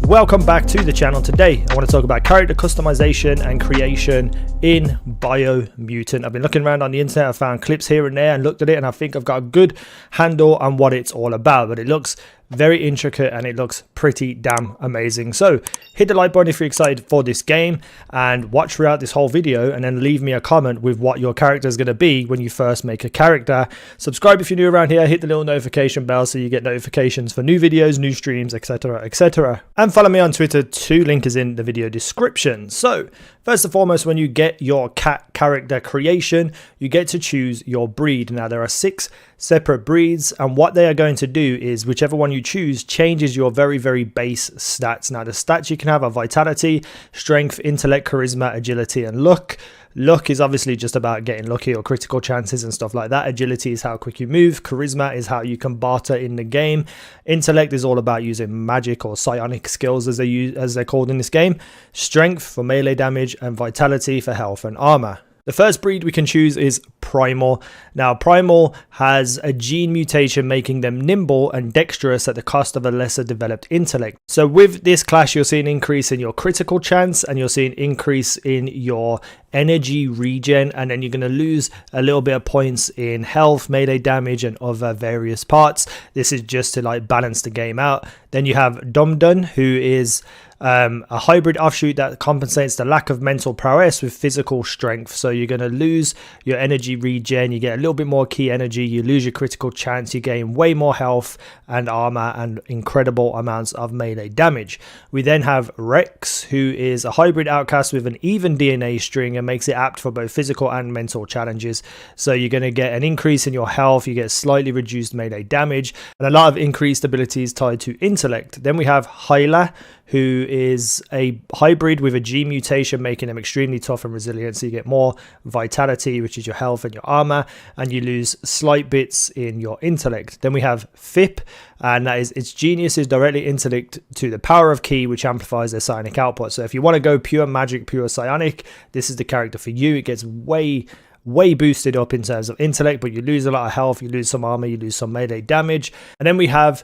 Welcome back to the channel. Today I want to talk about character customization and creation in Biomutant. I've been looking around on the internet, I found clips here and there and looked at it, and I think I've got a good handle on what it's all about, but it looks very intricate and it looks pretty damn amazing. So hit the like button if you're excited for this game, and watch throughout this whole video, and then leave me a comment with what your character is going to be when you first make a character. Subscribe if you're new around here, hit the little notification bell so you get notifications for new videos, new streams, etc, etc, and follow me on Twitter too. Link is in the video description. So first and foremost, when you get your cat character creation, you get to choose your breed. Now there are 6 separate breeds, and what they are going to do is whichever one you choose changes your very base stats. Now the stats you can have are vitality, strength, intellect, charisma, agility, and luck. Luck is obviously just about getting lucky or critical chances and stuff like that. Agility is how quick you move. Charisma is how you can barter in the game. Intellect is all about using magic or psionic skills as they're called in this game. Strength for melee damage, and vitality for health and armor. The first breed we can choose is Primal. Now Primal has a gene mutation making them nimble and dexterous at the cost of a lesser developed intellect. So with this class you'll see an increase in your critical chance, and you'll see an increase in your energy regen, and then you're going to lose a little bit of points in health, melee damage, and other various parts. This is just to like balance the game out. Then you have Dumdun, who is a hybrid offshoot that compensates the lack of mental prowess with physical strength. So you're going to lose your energy regen, you get a little bit more key energy, you lose your critical chance, you gain way more health and armor and incredible amounts of melee damage. We then have Rex, who is a hybrid outcast with an even DNA string and makes it apt for both physical and mental challenges. So you're going to get an increase in your health, you get slightly reduced melee damage, and a lot of increased abilities tied to intellect. Then we have Hyla, who is a hybrid with a gene mutation making them extremely tough and resilient. So you get more vitality, which is your health and your armor, and you lose slight bits in your intellect. Then we have Fip, and that is its genius is directly interlinked to the power of ki, which amplifies their psionic output. So if you want to go pure magic, pure psionic, this is the character for you. It gets way boosted up in terms of intellect, but you lose a lot of health, you lose some armor, you lose some melee damage. And then we have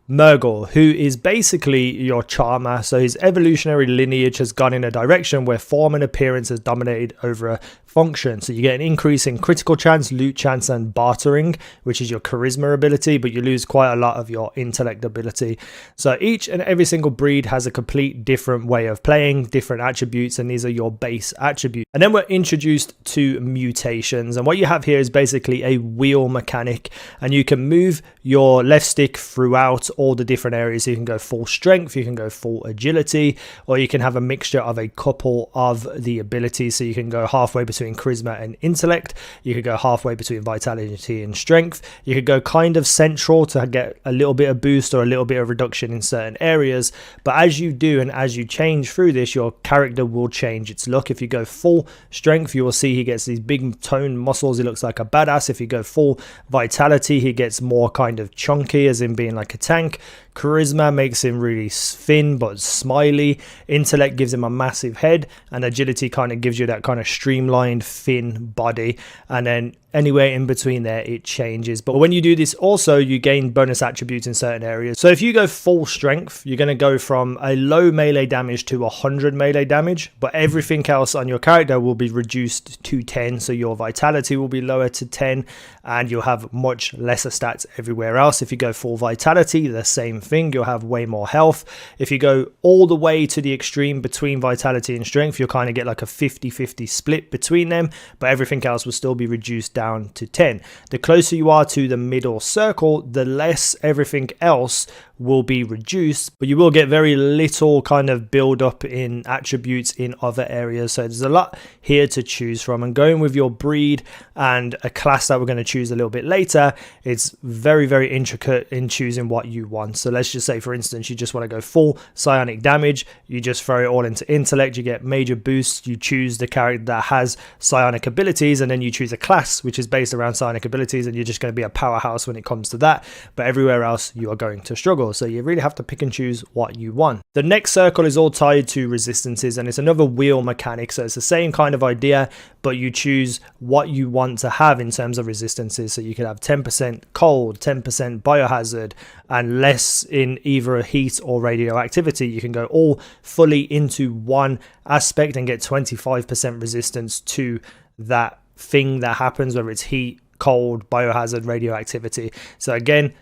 Murgle, who is basically your charmer. So his evolutionary lineage has gone in a direction where form and appearance has dominated over a function. So you get an increase in critical chance, loot chance, and bartering, which is your charisma ability, but you lose quite a lot of your intellect ability. So each and every single breed has a complete different way of playing, different attributes, and these are your base attributes. And then we're introduced to mutations, and what you have here is basically a wheel mechanic, and you can move your left stick throughout all the different areas. You can go full strength, you can go full agility, or you can have a mixture of a couple of the abilities. So you can go halfway between charisma and intellect, you could go halfway between vitality and strength, you could go kind of central to get a little bit of boost or a little bit of reduction in certain areas. But as you do and as you change through this, your character will change its look. If you go full strength, you will see he gets these big toned muscles, he looks like a badass. If you go full vitality, he gets more kind of chunky, as in being like a tank. Charisma makes him really thin but smiley. Intellect gives him a massive head, and agility kind of gives you that kind of streamlined thin body. And then anywhere in between there it changes. But when you do this also, you gain bonus attributes in certain areas. So if you go full strength, you're going to go from a low melee damage to 100 melee damage, but everything else on your character will be reduced to 10. So your vitality will be lower to 10, and you'll have much lesser stats everywhere else. If you go full vitality, the same thing, you'll have way more health. If you go all the way to the extreme between vitality and strength, you'll kind of get like a 50-50 split between them, but everything else will still be reduced down to 10. The closer you are to the middle circle, the less everything else will be reduced, but you will get very little kind of build up in attributes in other areas. So there's a lot here to choose from, and going with your breed and a class that we're going to choose a little bit later, it's very intricate in choosing what you want. So let's just say, for instance, you just want to go full psionic damage, you just throw it all into intellect, you get major boosts, you choose the character that has psionic abilities, and then you choose a class which is based around psionic abilities, and you're just going to be a powerhouse when it comes to that. But everywhere else you are going to struggle. So you really have to pick and choose what you want. The next circle is all tied to resistances, and it's another wheel mechanic. So it's the same kind of idea, but you choose what you want to have in terms of resistances. So you could have 10% cold, 10% biohazard, and less in either heat or radioactivity. You can go all fully into one aspect and get 25% resistance to that thing that happens, whether it's heat, cold, biohazard, radioactivity. So again,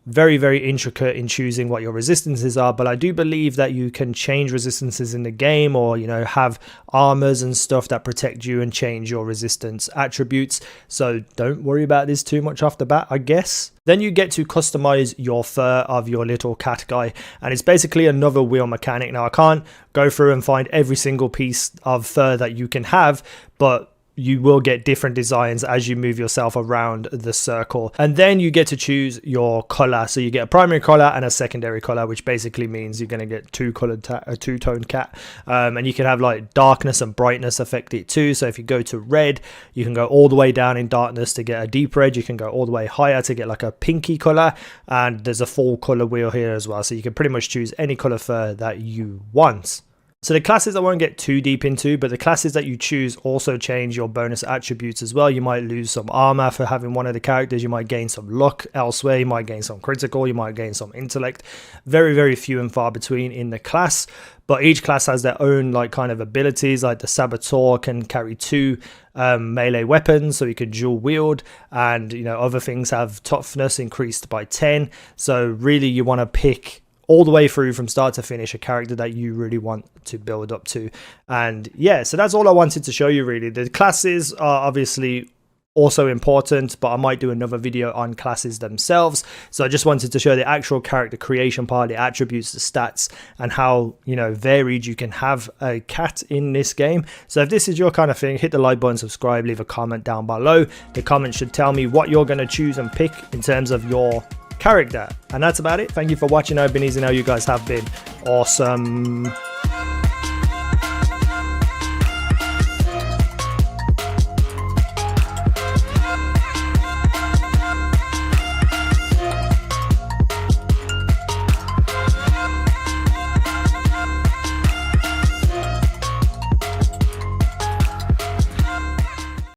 very, very intricate in choosing what your resistances are, but I do believe that you can change resistances in the game, or have armors and stuff that protect you and change your resistance attributes. So don't worry about this too much off the bat, I guess. Then you get to customize your fur of your little cat guy, and it's basically another wheel mechanic. Now I can't go through and find every single piece of fur that you can have, but you will get different designs as you move yourself around the circle. And then you get to choose your color. So you get a primary color and a secondary color, which basically means you're going to get a two-toned cat. And you can have like darkness and brightness affect it too. So if you go to red, you can go all the way down in darkness to get a deep red. You can go all the way higher to get like a pinky color. And there's a full color wheel here as well. So you can pretty much choose any color fur that you want. So the classes I won't get too deep into, but the classes that you choose also change your bonus attributes as well. You might lose some armor for having one of the characters. You might gain some luck elsewhere. You might gain some critical. You might gain some intellect. Very, very few and far between in the class. But each class has their own like kind of abilities. Like the Saboteur can carry 2 melee weapons, so you can dual wield, and other things have toughness increased by 10. So really you want to pick all the way through from start to finish a character that you really want to build up to. And yeah, so that's all I wanted to show you really. The classes are obviously also important, but I might do another video on classes themselves. So I just wanted to show the actual character creation part, the attributes, the stats, and how varied you can have a cat in this game. So if this is your kind of thing, hit the like button, subscribe, leave a comment down below. The comment should tell me what you're going to choose and pick in terms of your character. And that's about it. Thank you for watching. I've been easynow. You guys have been awesome.